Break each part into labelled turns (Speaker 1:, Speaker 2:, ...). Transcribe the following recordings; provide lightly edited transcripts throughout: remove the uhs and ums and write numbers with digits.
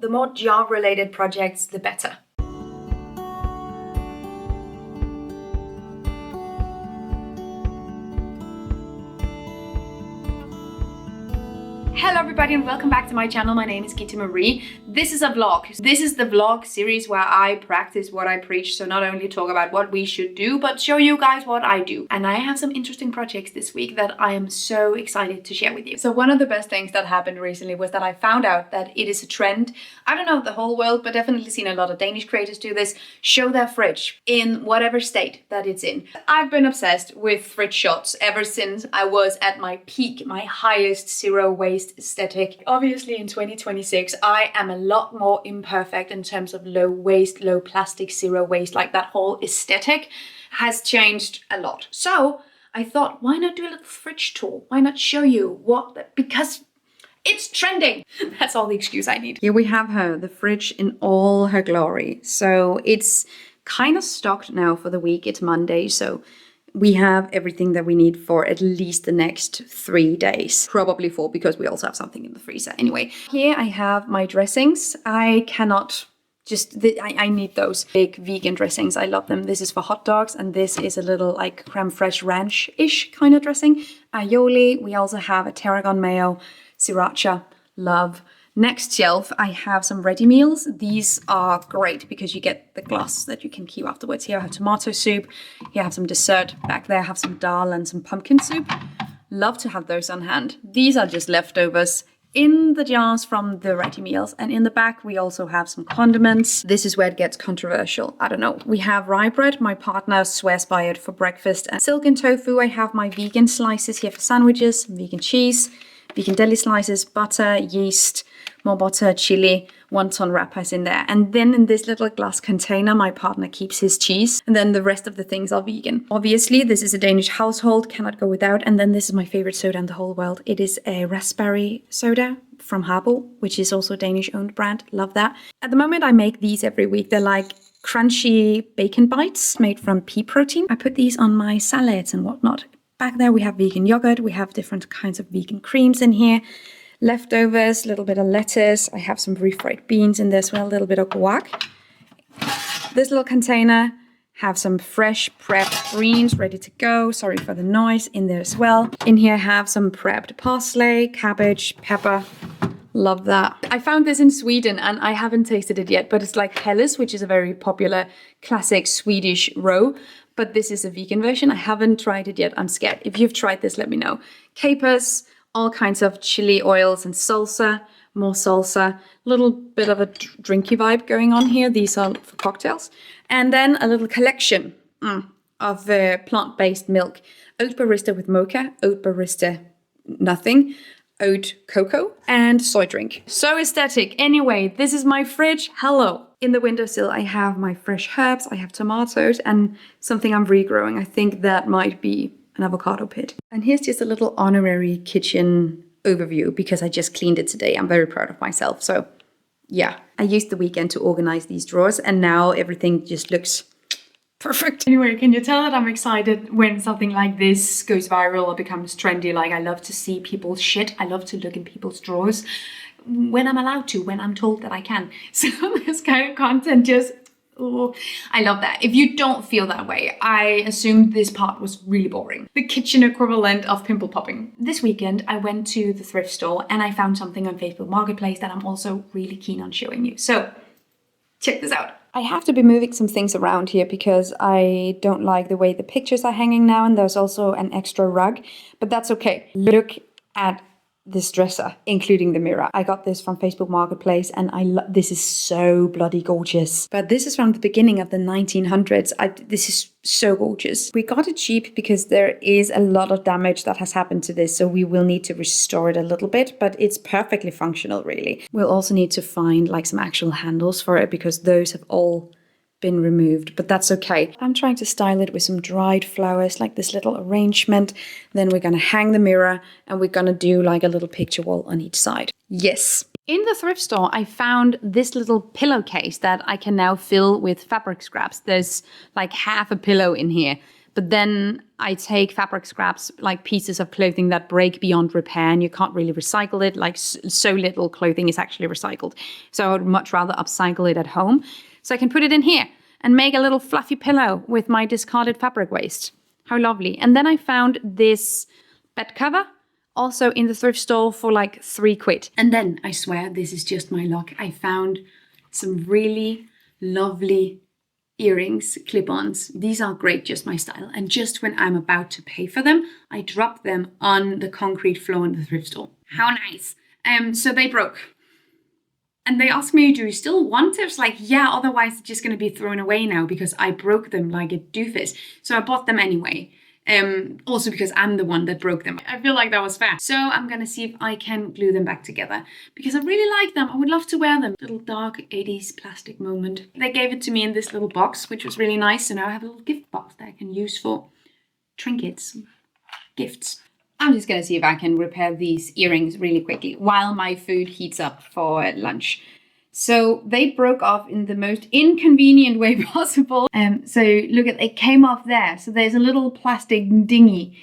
Speaker 1: The more jar-related projects, the better. Hello everybody and welcome back to my channel. My name is Gitte Marie. This is a vlog. This is the vlog series where I practice what I preach. So not only talk about what we should do, but show you guys what I do. And I have some interesting projects this week that I am so excited to share with you. So one of the best things that happened recently was that I found out that it is a trend. I don't know the whole world, but definitely seen a lot of Danish creators do this. Show their fridge in whatever state that it's in. I've been obsessed with fridge shots ever since I was at my peak, my highest zero waste aesthetic. Obviously in 2026 I am a lot more imperfect in terms of low waste, low plastic, zero waste. Like that whole aesthetic has changed a lot. So I thought, why not do a little fridge tour? Why not show you what, because it's trending. That's all the excuse I need. Here we have her, the fridge in all her glory. So it's kind of stocked now for the week. It's Monday, so we have everything that we need for at least the next 3 days. Probably 4 because we also have something in the freezer. Anyway, here I have my dressings. I cannot I need those big vegan dressings. I love them. This is for hot dogs and this is a little like creme fraiche ranch-ish kind of dressing. Aioli. We also have a tarragon mayo, sriracha, love. Next shelf, I have some ready meals. These are great because you get the glass that you can keep afterwards. Here I have tomato soup. Here I have some dessert. Back there I have some dal and some pumpkin soup. Love to have those on hand. These are just leftovers in the jars from the ready meals. And in the back we also have some condiments. This is where it gets controversial. I don't know. We have rye bread. My partner swears by it for breakfast. And silken tofu. I have my vegan slices here for sandwiches. Vegan cheese. Vegan deli slices, butter, yeast, more butter, chili, wonton wrappers in there. And then in this little glass container, my partner keeps his cheese. And then the rest of the things are vegan. Obviously, this is a Danish household, cannot go without. And then this is my favorite soda in the whole world. It is a raspberry soda from Harbo, which is also a Danish-owned brand. Love that. At the moment, I make these every week. They're like crunchy bacon bites made from pea protein. I put these on my salads and whatnot. Back there we have vegan yogurt, we have different kinds of vegan creams in here, leftovers, a little bit of lettuce, I have some refried beans in there as well, a little bit of guac. This little container, have some fresh prepped greens ready to go, sorry for the noise, in there as well. In here I have some prepped parsley, cabbage, pepper, love that. I found this in Sweden and I haven't tasted it yet, but it's like Helles, which is a very popular classic Swedish roe. But this is a vegan version. I haven't tried it yet. I'm scared. If you've tried this, let me know. Capers, all kinds of chili oils and salsa, more salsa. A little bit of a drinky vibe going on here. These are for cocktails. And then a little collection of plant-based milk. Oat barista with mocha, oat barista nothing, oat cocoa, and soy drink. So aesthetic. Anyway, this is my fridge. Hello. In the windowsill, I have my fresh herbs, I have tomatoes, and something I'm regrowing. I think that might be an avocado pit. And here's just a little honorary kitchen overview because I just cleaned it today. I'm very proud of myself. So yeah, I used the weekend to organize these drawers and now everything just looks perfect. Anyway, can you tell that I'm excited when something like this goes viral or becomes trendy? Like I love to see people's shit. I love to look in people's drawers. When I'm allowed to, when I'm told that I can. So this kind of content just, oh, I love that. If you don't feel that way, I assumed this part was really boring. The kitchen equivalent of pimple popping. This weekend, I went to the thrift store and I found something on Facebook Marketplace that I'm also really keen on showing you. So check this out. I have to be moving some things around here because I don't like the way the pictures are hanging now, and there's also an extra rug, but that's okay. Look at this dresser, including the mirror. I got this from Facebook Marketplace and this is so bloody gorgeous. But this is from the beginning of the 1900s. This is so gorgeous. We got it cheap because there is a lot of damage that has happened to this, so we will need to restore it a little bit, but it's perfectly functional really. We'll also need to find like some actual handles for it because those have all been removed, but that's okay. I'm trying to style it with some dried flowers, like this little arrangement. Then we're gonna hang the mirror and we're gonna do like a little picture wall on each side. Yes. In the thrift store, I found this little pillowcase that I can now fill with fabric scraps. There's like half a pillow in here, But then I take fabric scraps, like pieces of clothing that break beyond repair and you can't really recycle it. Like so little clothing is actually recycled. So I would much rather upcycle it at home. So I can put it in here and make a little fluffy pillow with my discarded fabric waste. How lovely. And then I found this bed cover also in the thrift store for like £3. And then I swear this is just my luck. I found some really lovely earrings, clip-ons. These are great, just my style. And just when I'm about to pay for them, I drop them on the concrete floor in the thrift store. How nice. So they broke. And they asked me, do you still want it? I was like, yeah, otherwise it's just going to be thrown away now because I broke them like a doofus. So I bought them anyway. Also because I'm the one that broke them. I feel like that was fair. So I'm gonna see if I can glue them back together because I really like them. I would love to wear them. Little dark 80s plastic moment. They gave it to me in this little box, which was really nice. So now I have a little gift box that I can use for trinkets, gifts. I'm just gonna see if I can repair these earrings really quickly while my food heats up for lunch. So they broke off in the most inconvenient way possible. So look at, it came off there. So there's a little plastic dinghy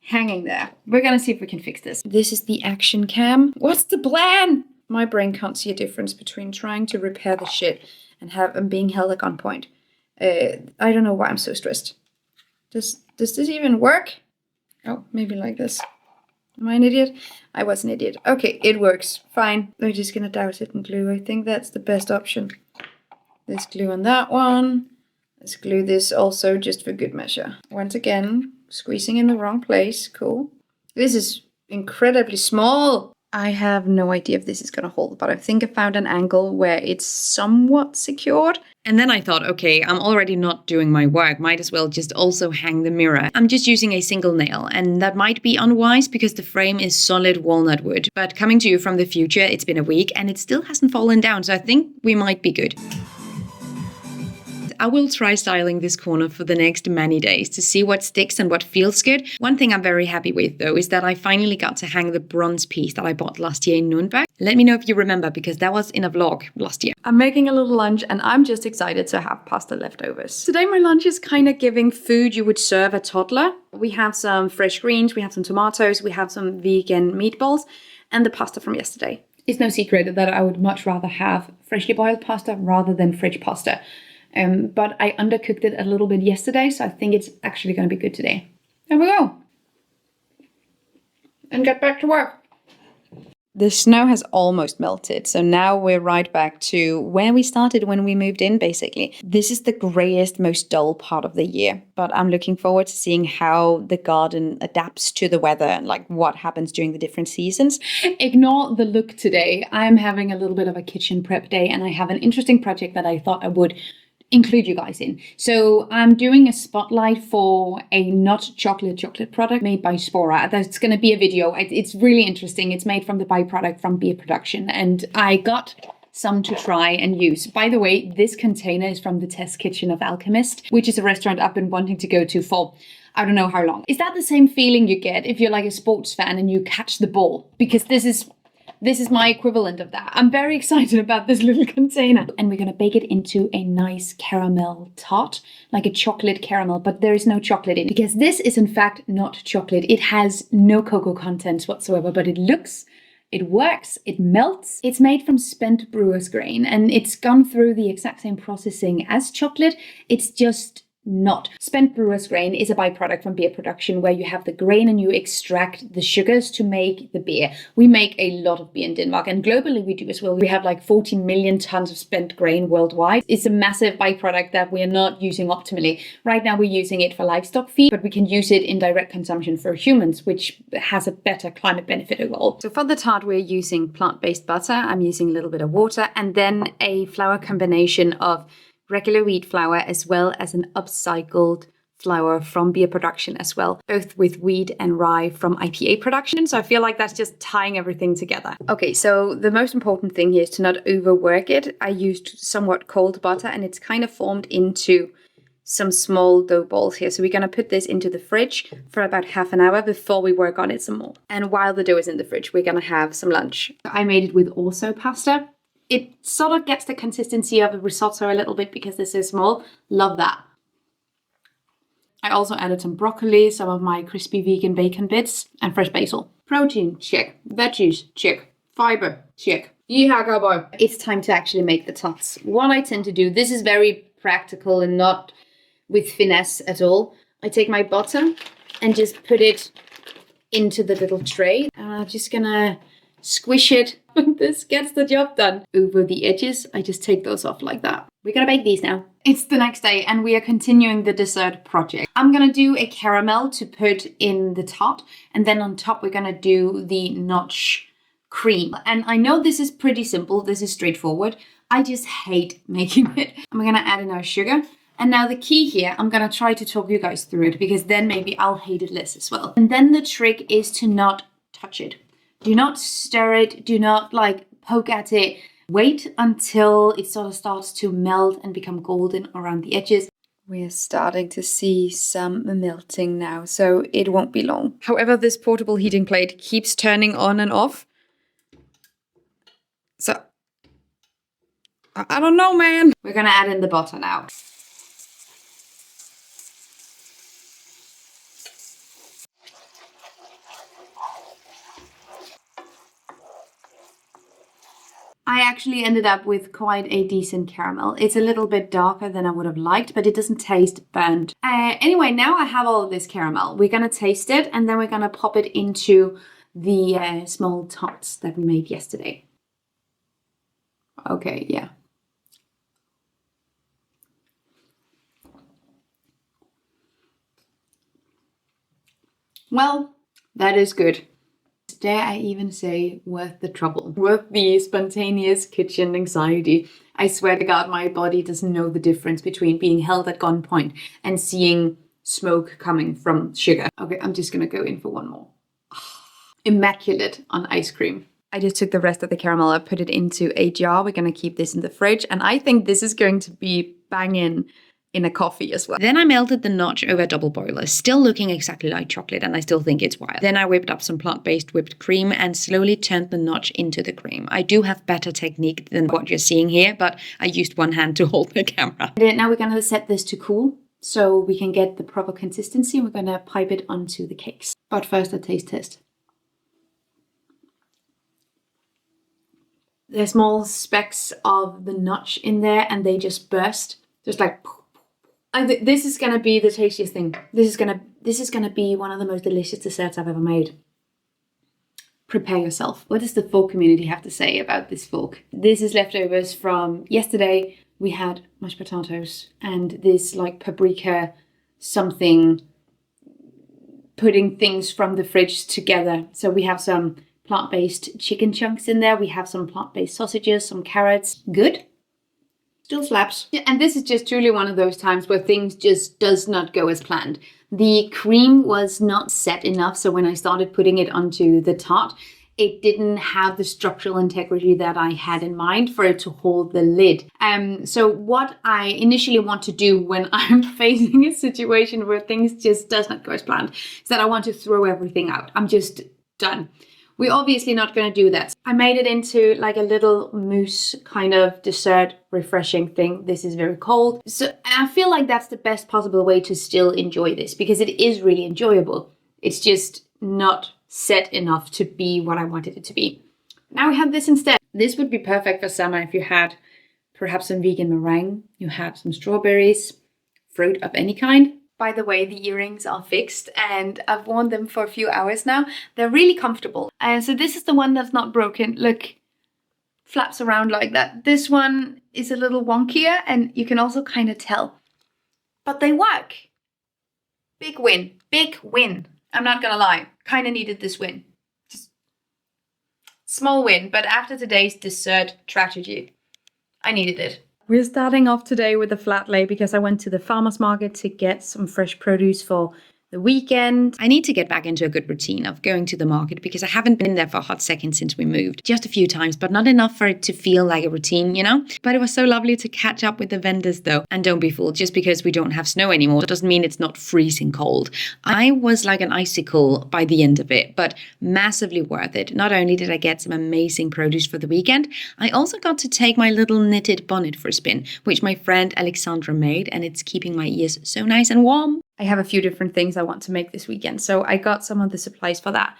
Speaker 1: hanging there. We're gonna see if we can fix this. This is the action cam. What's the plan? My brain can't see a difference between trying to repair the shit and being held at gunpoint. I don't know why I'm so stressed. Does this even work? Oh, maybe like this. Am I an idiot? I was an idiot. Okay, it works. Fine. We're just gonna douse it in glue. I think that's the best option. There's glue on that one. Let's glue this also just for good measure. Once again, squeezing in the wrong place. Cool. This is incredibly small. I have no idea if this is gonna hold, but I think I found an angle where it's somewhat secured. And then I thought, okay, I'm already not doing my work. Might as well just also hang the mirror. I'm just using a single nail, and that might be unwise because the frame is solid walnut wood. But coming to you from the future, it's been a week and it still hasn't fallen down, so I think we might be good. I will try styling this corner for the next many days to see what sticks and what feels good. One thing I'm very happy with though is that I finally got to hang the bronze piece that I bought last year in Nürnberg. Let me know if you remember because that was in a vlog last year. I'm making a little lunch and I'm just excited to have pasta leftovers. Today my lunch is kind of giving food you would serve a toddler. We have some fresh greens, we have some tomatoes, we have some vegan meatballs and the pasta from yesterday. It's no secret that I would much rather have freshly boiled pasta rather than fridge pasta. But I undercooked it a little bit yesterday, so I think it's actually going to be good today. There we go. And get back to work. The snow has almost melted, so now we're right back to where we started when we moved in, basically. This is the greyest, most dull part of the year, but I'm looking forward to seeing how the garden adapts to the weather and like what happens during the different seasons. Ignore the look today. I'm having a little bit of a kitchen prep day, and I have an interesting project that I thought I would include you guys in. So I'm doing a spotlight for a not chocolate product made by Spora. That's going to be a video. It's really interesting. It's made from the byproduct from beer production, and I got some to try and use. By the way, this container is from the test kitchen of Alchemist, which is a restaurant I've been wanting to go to for I don't know how long. Is that the same feeling you get if you're like a sports fan and you catch the ball? Because this is my equivalent of that. I'm very excited about this little container. And we're gonna bake it into a nice caramel tart, like a chocolate caramel, but there is no chocolate in it because this is in fact not chocolate. It has no cocoa content whatsoever, but it looks, it works, it melts. It's made from spent brewer's grain and it's gone through the exact same processing as chocolate. It's just not. Spent brewer's grain is a byproduct from beer production where you have the grain and you extract the sugars to make the beer. We make a lot of beer in Denmark and globally we do as well. We have like 40 million tons of spent grain worldwide. It's a massive byproduct that we are not using optimally. Right now we're using it for livestock feed, but we can use it in direct consumption for humans, which has a better climate benefit overall. So for the tart, we're using plant-based butter. I'm using a little bit of water and then a flour combination of regular wheat flour as well as an upcycled flour from beer production as well, both with wheat and rye from IPA production. So I feel like that's just tying everything together. Okay, so the most important thing here is to not overwork it. I used somewhat cold butter and it's kind of formed into some small dough balls here. So we're gonna put this into the fridge for about half an hour before we work on it some more. And while the dough is in the fridge, we're gonna have some lunch. I made it with also pasta. It sort of gets the consistency of a risotto a little bit because this is small. Love that. I also added some broccoli, some of my crispy vegan bacon bits, and fresh basil. Protein, check. Veggies, check. Fiber, check. Yeehaw, cowboy. It's time to actually make the tarts. What I tend to do, this is very practical and not with finesse at all. I take my butter and just put it into the little tray. And I'm just gonna squish it. This gets the job done. Over the edges, I just take those off like that. We're gonna bake these now. It's the next day and we are continuing the dessert project. I'm gonna do a caramel to put in the tart, and then on top we're gonna do the notch cream. And I know this is pretty simple, this is straightforward. I just hate making it. I'm gonna add in our sugar. And now the key here, I'm gonna try to talk you guys through it because then maybe I'll hate it less as well. And then the trick is to not touch it. Do not stir it, do not like poke at it. Wait until it sort of starts to melt and become golden around the edges. We're starting to see some melting now, so it won't be long. However, this portable heating plate keeps turning on and off. So, I don't know, man. We're gonna add in the butter now. I actually ended up with quite a decent caramel. It's a little bit darker than I would have liked, but it doesn't taste burnt. Anyway, now I have all of this caramel. We're gonna taste it and then we're gonna pop it into the small tarts that we made yesterday. Okay, yeah. Well, that is good. Dare I even say worth the trouble, worth the spontaneous kitchen anxiety. I swear to God, my body doesn't know the difference between being held at gunpoint and seeing smoke coming from sugar. Okay, I'm just gonna go in for one more. Immaculate on ice cream. I just took the rest of the caramel, I put it into a jar. We're gonna keep this in the fridge, and I think this is going to be banging in a coffee as well. Then I melted the notch over a double boiler, still looking exactly like chocolate, and I still think it's wild. Then I whipped up some plant-based whipped cream and slowly turned the notch into the cream. I do have better technique than what you're seeing here, but I used one hand to hold the camera. And now we're gonna set this to cool so we can get the proper consistency. We're gonna pipe it onto the cakes. But first a taste test. There's small specks of the notch in there and they just burst, just like. This is gonna be the tastiest thing. This is gonna be one of the most delicious desserts I've ever made. Prepare yourself. What does the folk community have to say about this folk? This is leftovers from yesterday. We had mashed potatoes and this like paprika something, putting things from the fridge together. So we have some plant-based chicken chunks in there. We have some plant-based sausages, some carrots. Good. Still slaps. Yeah, and this is just truly one of those times where things just does not go as planned. The cream was not set enough, so when I started putting it onto the tart, it didn't have the structural integrity that I had in mind for it to hold the lid. So what I initially want to do when I'm facing a situation where things just does not go as planned is that I want to throw everything out. I'm just done. We're obviously not going to do that. I made it into like a little mousse kind of dessert refreshing thing. This is very cold. So I feel like that's the best possible way to still enjoy this because it is really enjoyable. It's just not set enough to be what I wanted it to be. Now we have this instead. This would be perfect for summer if you had perhaps some vegan meringue, you had some strawberries, fruit of any kind. By the way, the earrings are fixed and I've worn them for a few hours now. They're really comfortable. So this is the one that's not broken. Look, flaps around like that. This one is a little wonkier and you can also kind of tell. But they work. Big win. Big win. I'm not gonna lie. Kind of needed this win. Just small win, but after today's dessert tragedy, I needed it. We're starting off today with a flat lay because I went to the farmer's market to get some fresh produce for the weekend. I need to get back into a good routine of going to the market because I haven't been there for a hot second since we moved. Just a few times, but not enough for it to feel like a routine, you know? But it was so lovely to catch up with the vendors though. And don't be fooled, just because we don't have snow anymore, it doesn't mean it's not freezing cold. I was like an icicle by the end of it, but massively worth it. Not only did I get some amazing produce for the weekend, I also got to take my little knitted bonnet for a spin, which my friend Alexandra made, and it's keeping my ears so nice and warm. I have a few different things I want to make this weekend. So I got some of the supplies for that.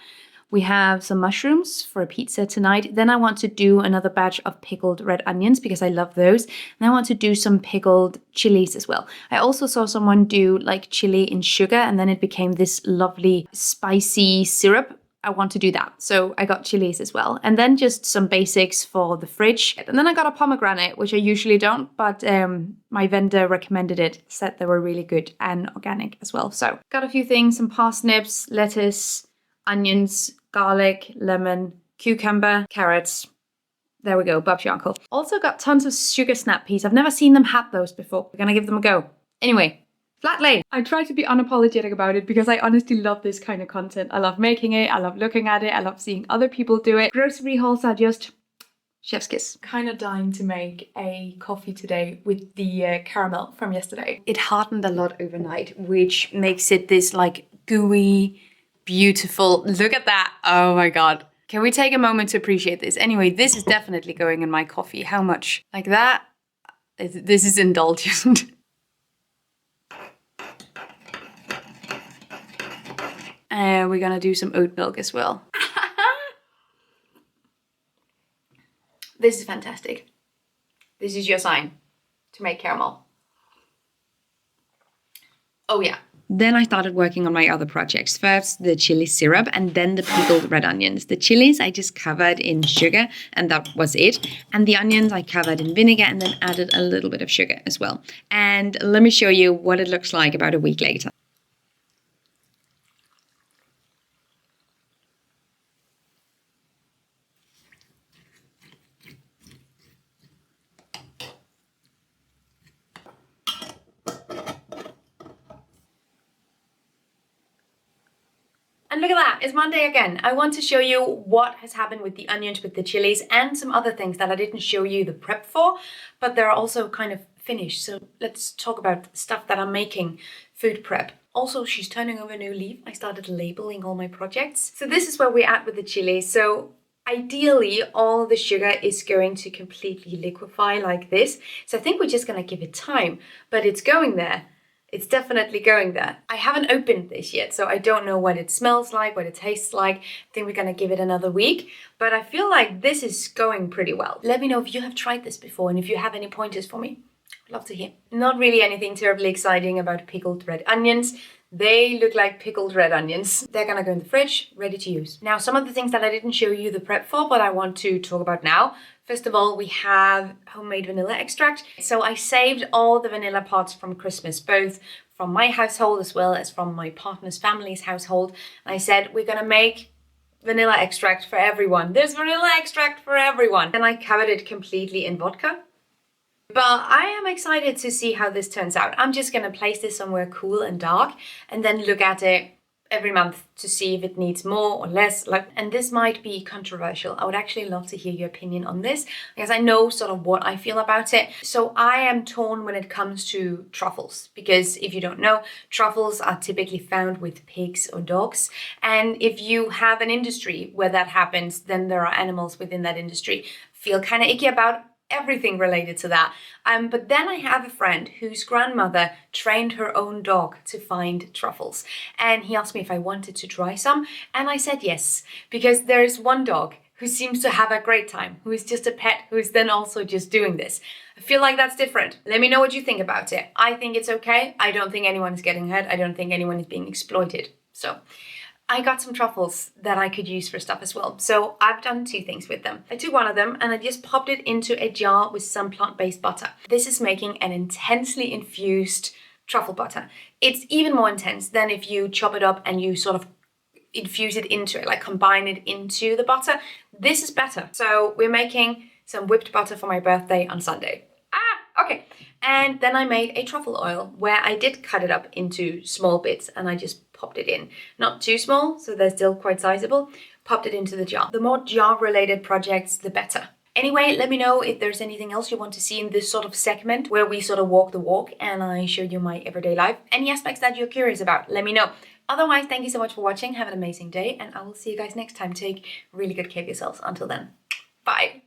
Speaker 1: We have some mushrooms for a pizza tonight. Then I want to do another batch of pickled red onions because I love those. And I want to do some pickled chilies as well. I also saw someone do like chili in sugar and then it became this lovely spicy syrup. I want to do that. So I got chilies as well. And then just some basics for the fridge. And then I got a pomegranate, which I usually don't, but my vendor recommended it, said they were really good and organic as well. So got a few things, some parsnips, lettuce, onions, garlic, lemon, cucumber, carrots. There we go, Bob's your uncle. Also got tons of sugar snap peas. I've never seen them have those before. We're gonna give them a go. Anyway, flat lay. I try to be unapologetic about it because I honestly love this kind of content. I love making it, I love looking at it, I love seeing other people do it. Grocery hauls are just chef's kiss. Kind of dying to make a coffee today with the caramel from yesterday. It hardened a lot overnight, which makes it this like gooey, beautiful. Look at that. Oh my God. Can we take a moment to appreciate this? Anyway, this is definitely going in my coffee. How much? Like that? This is indulgent. We're gonna do some oat milk as well. This is fantastic. This is your sign to make caramel. Oh yeah. Then I started working on my other projects. First, the chili syrup and then the pickled red onions. The chilies I just covered in sugar and that was it. And the onions I covered in vinegar and then added a little bit of sugar as well. And let me show you what it looks like about a week later. And look at that, it's Monday again. I want to show you what has happened with the onions, with the chilies, and some other things that I didn't show you the prep for, but they're also kind of finished. So let's talk about stuff that I'm making, food prep. Also, she's turning over a new leaf. I started labeling all my projects. So this is where we're at with the chilies. So ideally, all the sugar is going to completely liquefy like this. So I think we're just gonna give it time, but it's going there. It's definitely going there. I haven't opened this yet, so I don't know what it smells like, what it tastes like. I think we're gonna give it another week, but I feel like this is going pretty well. Let me know if you have tried this before and if you have any pointers for me. I'd love to hear. Not really anything terribly exciting about pickled red onions. They look like pickled red onions. They're gonna go in the fridge, ready to use. Now, some of the things that I didn't show you the prep for, but I want to talk about now. First of all, we have homemade vanilla extract. So I saved all the vanilla pods from Christmas, both from my household as well as from my partner's family's household. And I said, we're gonna make vanilla extract for everyone. There's vanilla extract for everyone. And I covered it completely in vodka. But I am excited to see how this turns out. I'm just gonna place this somewhere cool and dark and then look at it every month to see if it needs more or less. And this might be controversial. I would actually love to hear your opinion on this because I know sort of what I feel about it. So I am torn when it comes to truffles because if you don't know, truffles are typically found with pigs or dogs. And if you have an industry where that happens, then there are animals within that industry. Feel kind of icky about everything related to that. But then I have a friend whose grandmother trained her own dog to find truffles. And he asked me if I wanted to try some. And I said yes, because there is one dog who seems to have a great time, who is just a pet, who is then also just doing this. I feel like that's different. Let me know what you think about it. I think it's okay. I don't think anyone is getting hurt. I don't think anyone is being exploited. So I got some truffles that I could use for stuff as well. So I've done two things with them. I took one of them and I just popped it into a jar with some plant-based butter. This is making an intensely infused truffle butter. It's even more intense than if you chop it up and you sort of infuse it into it, like combine it into the butter. This is better. So we're making some whipped butter for my birthday on Sunday. Okay. And then I made a truffle oil where I did cut it up into small bits and I just popped it in. Not too small, so they're still quite sizable. Popped it into the jar. The more jar-related projects, the better. Anyway, let me know if there's anything else you want to see in this sort of segment where we sort of walk the walk and I show you my everyday life. Any aspects that you're curious about, let me know. Otherwise, thank you so much for watching. Have an amazing day and I will see you guys next time. Take really good care of yourselves. Until then, bye.